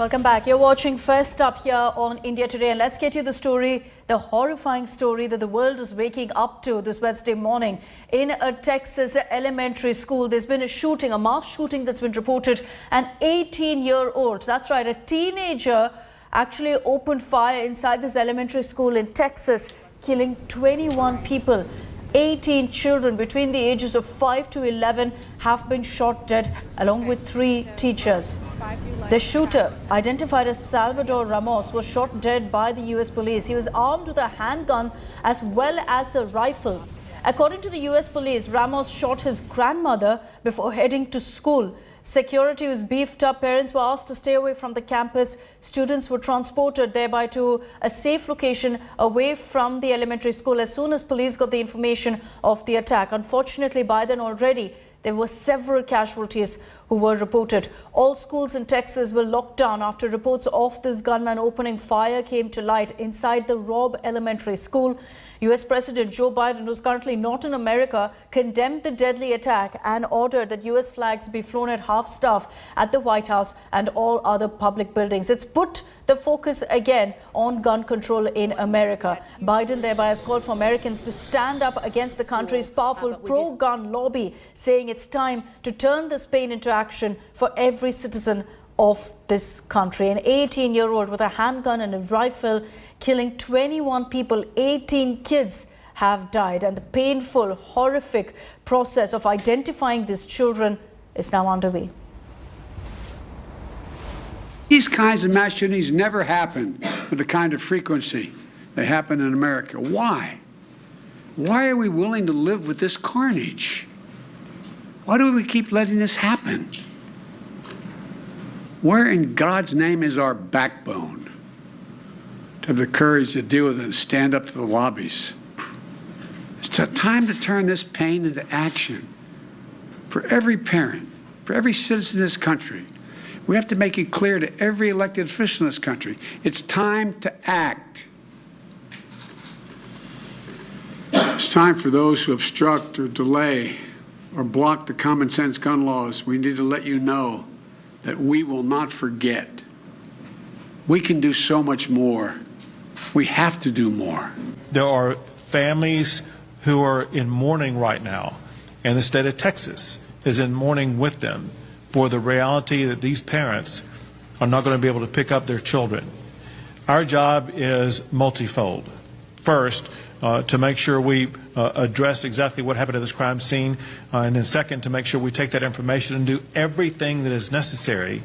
Welcome back. You're watching First Up here on India Today, and let's get you the story, the horrifying story that the world is waking up to this Wednesday morning. In a Texas elementary school, there's been a shooting, a mass shooting that's been reported. An 18-year-old, that's right, a teenager actually opened fire inside this elementary school in Texas, killing 21 people. 18 children between the ages of 5 to 11 have been shot dead, along with 3 teachers. The shooter, identified as Salvador Ramos, was shot dead by the U.S. police. He was armed with a handgun as well as a rifle. According to the U.S. police, Ramos shot his grandmother before heading to school. Security was beefed up. Parents were asked to stay away from the campus. Students were transported thereby to a safe location away from the elementary school as soon as police got the information of the attack. Unfortunately, by then already, there were several casualties who were reported. All schools in Texas were locked down after reports of this gunman opening fire came to light inside the Robb Elementary School. U.S. President Joe Biden, who's currently not in America, condemned the deadly attack and ordered that U.S. flags be flown at half-staff at the White House and all other public buildings. It's put the focus again on gun control in America. Biden thereby has called for Americans to stand up against the country's powerful pro-gun lobby, saying it's time to turn this pain into action for every citizen of this country. An 18-year-old with a handgun and a rifle killing 21 people, 18 kids have died, and the painful, horrific process of identifying these children is now underway. These kinds of mass shootings never happen with the kind of frequency they happen in America. Why? Why are we willing to live with this carnage? Why do we keep letting this happen? Where in God's name is our backbone to have the courage to deal with it and stand up to the lobbies? It's time to turn this pain into action for every parent, for every citizen in this country. We have to make it clear to every elected official in this country, it's time to act. It's time for those who obstruct or delay or block the common sense gun laws. We need to let you know that we will not forget. We can do so much more. We have to do more. There are families who are in mourning right now, and the state of Texas is in mourning with them for the reality that these parents are not going to be able to pick up their children. Our job is multifold. First, to make sure we address exactly what happened at this crime scene, and then second, to make sure we take that information and do everything that is necessary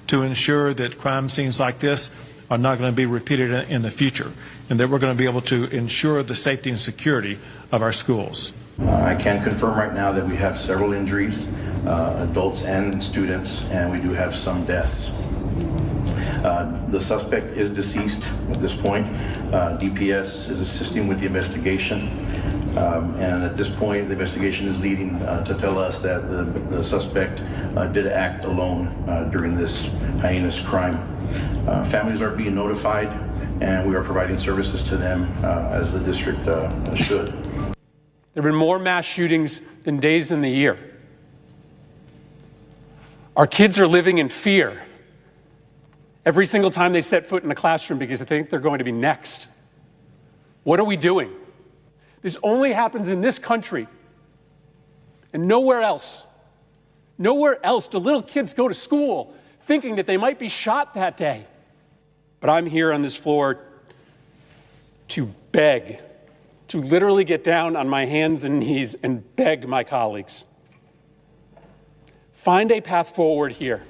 to ensure that crime scenes like this are not going to be repeated in the future, and that we're going to be able to ensure the safety and security of our schools. I can confirm right now that we have several injuries, adults and students, and we do have some deaths. The suspect is deceased at this point. DPS is assisting with the investigation, and at this point the investigation is leading to tell us that the suspect did act alone during this heinous crime. Families are being notified, and we are providing services to them as the district should. There have been more mass shootings than days in the year. Our kids are living in fear every single time they set foot in a classroom because they think they're going to be next. What are we doing? This only happens in this country and nowhere else. Nowhere else do little kids go to school thinking that they might be shot that day. But I'm here on this floor to beg, to literally get down on my hands and knees and beg my colleagues. Find a path forward here.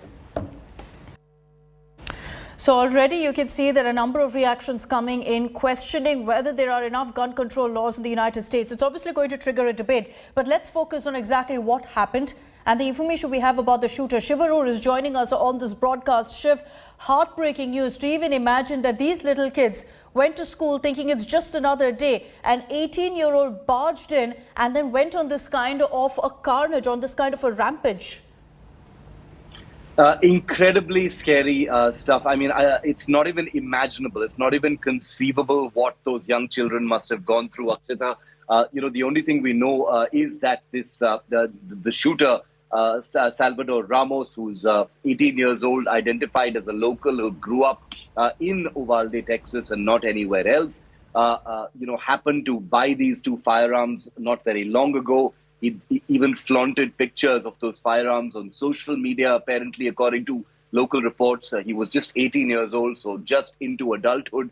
So already you can see that a number of reactions coming in questioning whether there are enough gun control laws in the United States. It's obviously going to trigger a debate, but let's focus on exactly what happened and the information we have about the shooter. Shiv Arora is joining us on this broadcast. Shiv, heartbreaking news to even imagine that these little kids went to school thinking it's just another day. An 18-year-old barged in and then went on this kind of a carnage, on this kind of a rampage. Incredibly scary stuff. I mean, it's not even imaginable. It's not even conceivable what those young children must have gone through, Akshita. The only thing we know is that this the shooter Salvador Ramos, who's 18 years old, identified as a local who grew up in Uvalde, Texas, and not anywhere else. Happened to buy these two firearms not very long ago. He even flaunted pictures of those firearms on social media, apparently, according to local reports. He was just 18 years old, so just into adulthood.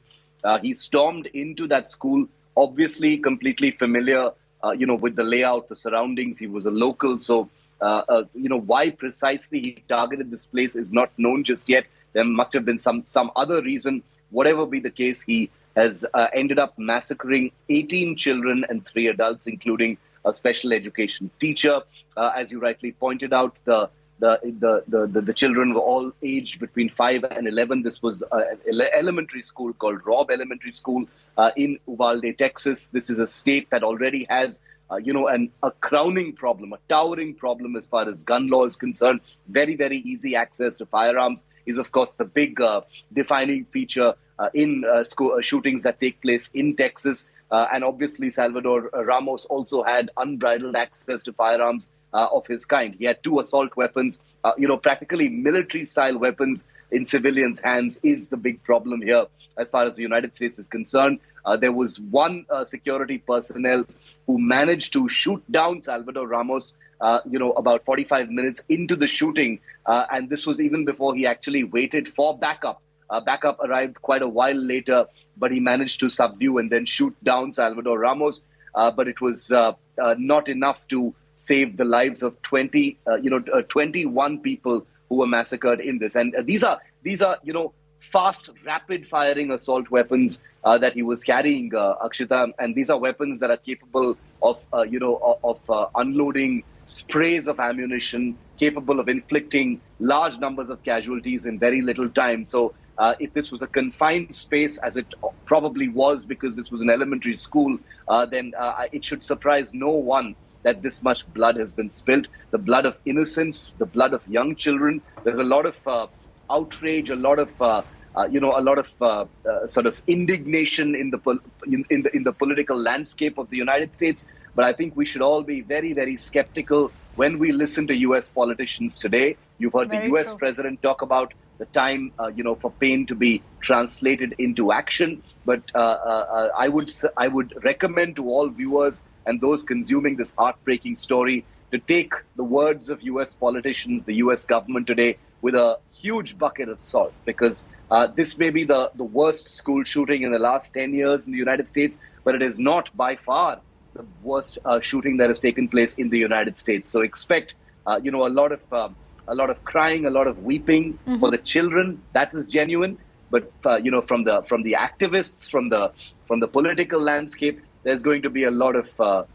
He stormed into that school, obviously completely familiar, with the layout, the surroundings. He was a local, so why precisely he targeted this place is not known just yet. There must have been some other reason. Whatever be the case, he has ended up massacring 18 children and 3 adults, including a special education teacher. As you rightly pointed out, the children were all aged between 5 and 11. This was an elementary school called Robb Elementary School in Uvalde, Texas. This is a state that already has a crowning problem, a towering problem as far as gun law is concerned. Very, very easy access to firearms is, of course, the big defining feature in school shootings that take place in Texas. And obviously, Salvador Ramos also had unbridled access to firearms of his kind. He had 2 assault weapons, practically military-style weapons in civilians' hands is the big problem here as far as the United States is concerned. There was one security personnel who managed to shoot down Salvador Ramos, about 45 minutes into the shooting. And this was even before he actually waited for backup. Backup arrived quite a while later, but he managed to subdue and then shoot down Salvador Ramos. But it was not enough to save the lives of 21 people who were massacred in this. And these are fast, rapid-firing assault weapons that he was carrying, Akshita. And these are weapons that are capable of, unloading sprays of ammunition, capable of inflicting large numbers of casualties in very little time. So if this was a confined space, as it probably was because this was an elementary school, then it should surprise no one that this much blood has been spilled. The blood of innocents, the blood of young children. There's a lot of outrage, a lot of sort of indignation in the political landscape of the United States. But I think we should all be very, very skeptical when we listen to U.S. politicians today. You've heard the U.S. president talk about the time, for pain to be translated into action. But I would recommend to all viewers and those consuming this heartbreaking story to take the words of U.S. politicians, the U.S. government today, with a huge bucket of salt, because this may be the worst school shooting in the last 10 years in the United States, but it is not by far the worst shooting that has taken place in the United States. So expect, a lot of crying, a lot of weeping for the children. That is genuine. But from the activists, from the political landscape, there's going to be a lot of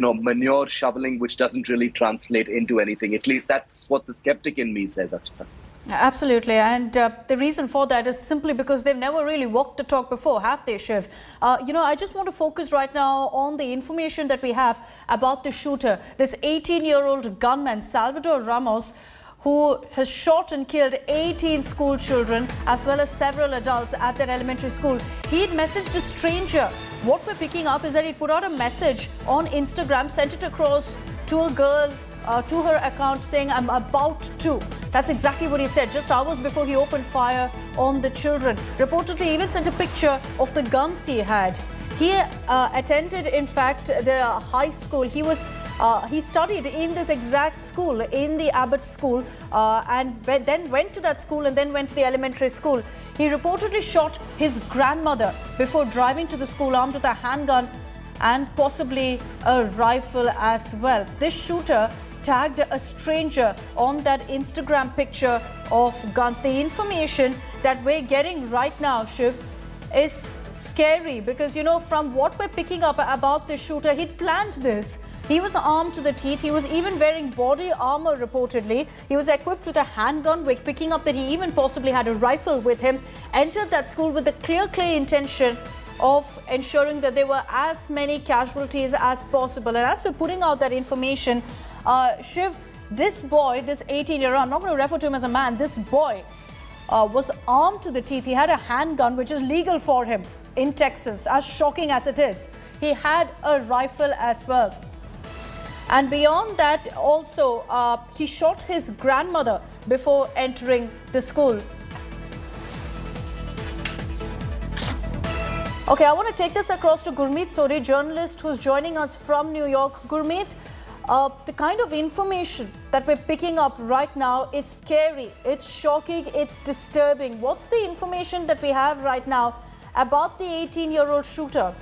manure shoveling, which doesn't really translate into anything. At least that's what the skeptic in me says, Akshita. Absolutely. And the reason for that is simply because they've never really walked the talk before, have they, Shiv? I just want to focus right now on the information that we have about the shooter, this 18-year-old gunman, Salvador Ramos, who has shot and killed 18 school children as well as several adults at that elementary school. He had messaged a stranger. What we're picking up is that he put out a message on Instagram, sent it across to a girl, to her account, saying, "I'm about to." That's exactly what he said, just hours before he opened fire on the children. Reportedly even sent a picture of the guns he had. He attended, in fact, the high school. He studied in this exact school, in the Abbott school, and then went to that school and then went to the elementary school. He reportedly shot his grandmother before driving to the school armed with a handgun and possibly a rifle as well. This shooter tagged a stranger on that Instagram picture of guns. The information that we're getting right now, Shiv, is scary because, from what we're picking up about the shooter, he'd planned this. He was armed to the teeth. He was even wearing body armor, reportedly. He was equipped with a handgun. We're picking up that he even possibly had a rifle with him. Entered that school with the clear intention of ensuring that there were as many casualties as possible. And as we're putting out that information, Shiv, this boy, this 18-year-old, I'm not going to refer to him as a man, this boy was armed to the teeth. He had a handgun, which is legal for him in Texas, as shocking as it is. He had a rifle as well. And beyond that, also, he shot his grandmother before entering the school. Okay, I want to take this across to Gurmeet Sori, journalist who's joining us from New York. Gurmeet, the kind of information that we're picking up right now is scary, it's shocking, it's disturbing. What's the information that we have right now about the 18-year-old shooter?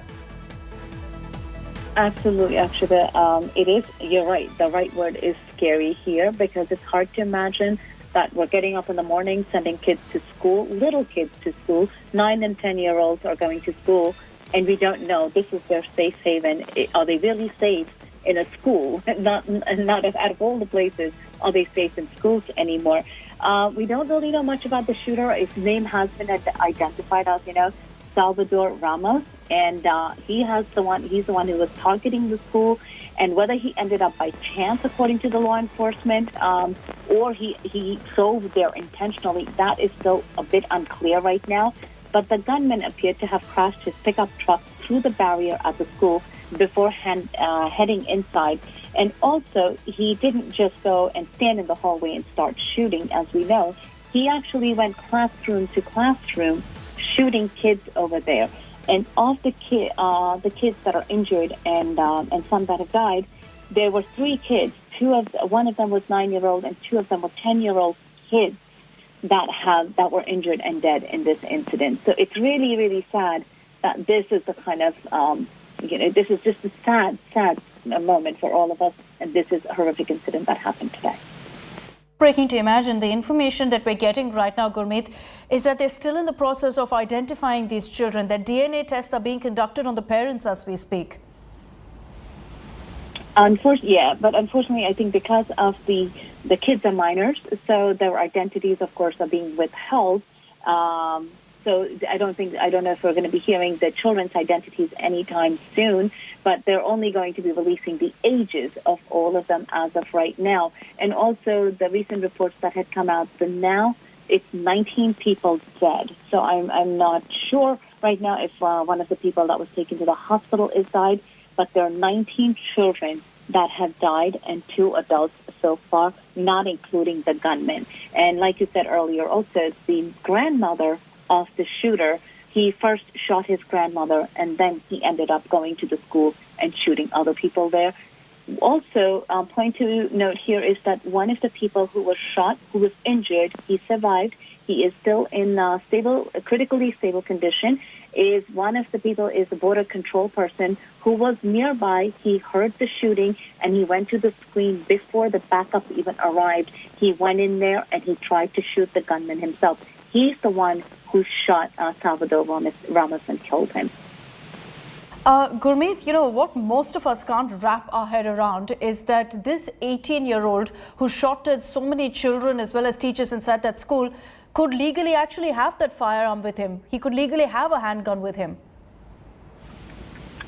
Absolutely, Akshita. It is, you're right, the right word is scary here, because it's hard to imagine that we're getting up in the morning, sending kids to school, little kids to school, 9 and 10-year-olds are going to school, and we don't know, this is their safe haven. Are they really safe in a school? Not out of all the places, are they safe in schools anymore? We don't really know much about the shooter. His name has been identified as, Salvador Ramos, and he's the one who was targeting the school. And whether he ended up by chance, according to the law enforcement, or he drove there intentionally, that is still a bit unclear right now. But the gunman appeared to have crashed his pickup truck through the barrier at the school before heading inside. And also, he didn't just go and stand in the hallway and start shooting, as we know. He actually went classroom to classroom, shooting kids over there. And of the kids that are injured and some that have died, there were 3 kids. One of them was 9-year-old and 2 of them were 10-year-old kids that were injured and dead in this incident. So it's really, really sad that this is the kind of this is just a sad moment for all of us, and this is a horrific incident that happened today. Breaking to imagine. The information that we're getting right now, Gurmeet, is that they're still in the process of identifying these children. That DNA tests are being conducted on the parents as we speak. Unfortunately, I think because of the kids are minors, so their identities, of course, are being withheld. So I don't know if we're going to be hearing the children's identities anytime soon, but they're only going to be releasing the ages of all of them as of right now. And also the recent reports that had come out, so now it's 19 people dead. So I'm not sure right now if one of the people that was taken to the hospital is died, but there are 19 children that have died and 2 adults so far, not including the gunman. And like you said earlier, also the grandmother of the shooter, he first shot his grandmother and then he ended up going to the school and shooting other people there. Also, point to note here is that one of the people who was shot, who was injured, he survived. He is still in critically stable condition. One of the people is a border control person who was nearby. He heard the shooting and he went to the screen before the backup even arrived. He went in there and he tried to shoot the gunman himself. He's the one who shot Salvador Ramos and killed him. Gurmeet, what most of us can't wrap our head around is that this 18-year-old who shot at so many children as well as teachers inside that school could legally actually have that firearm with him. He could legally have a handgun with him.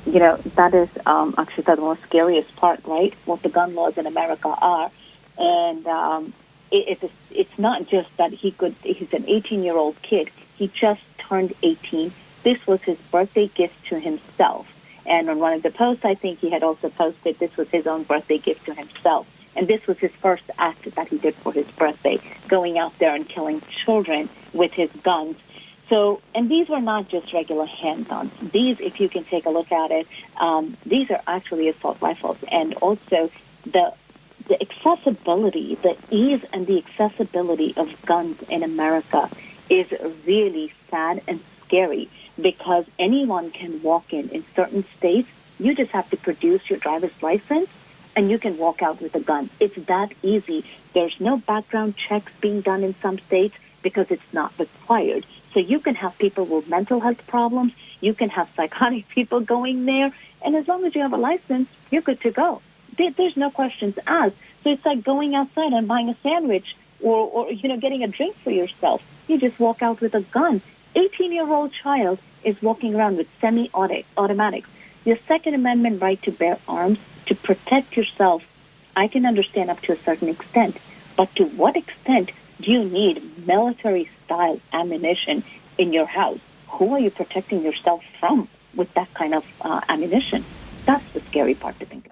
That is actually the most scariest part, right? What the gun laws in America are. And it's not just that he's an 18-year-old kid. He just turned 18. This was his birthday gift to himself. And on one of the posts, I think he had also posted this was his own birthday gift to himself. And this was his first act that he did for his birthday, going out there and killing children with his guns. So, and these were not just regular handguns. These, if you can take a look at it, these are actually assault rifles. And also the accessibility, the ease and the accessibility of guns in America is really sad and scary, because anyone can walk in certain states. You just have to produce your driver's license and you can walk out with a gun. It's that easy. There's no background checks being done in some states because it's not required. So you can have people with mental health problems. You can have psychotic people going there. And as long as you have a license, you're good to go. There's no questions asked. So it's like going outside and buying a sandwich or getting a drink for yourself. You just walk out with a gun. 18-year-old child is walking around with semi-automatics. Your Second Amendment right to bear arms, to protect yourself, I can understand up to a certain extent. But to what extent do you need military-style ammunition in your house? Who are you protecting yourself from with that kind of ammunition? That's the scary part to think of.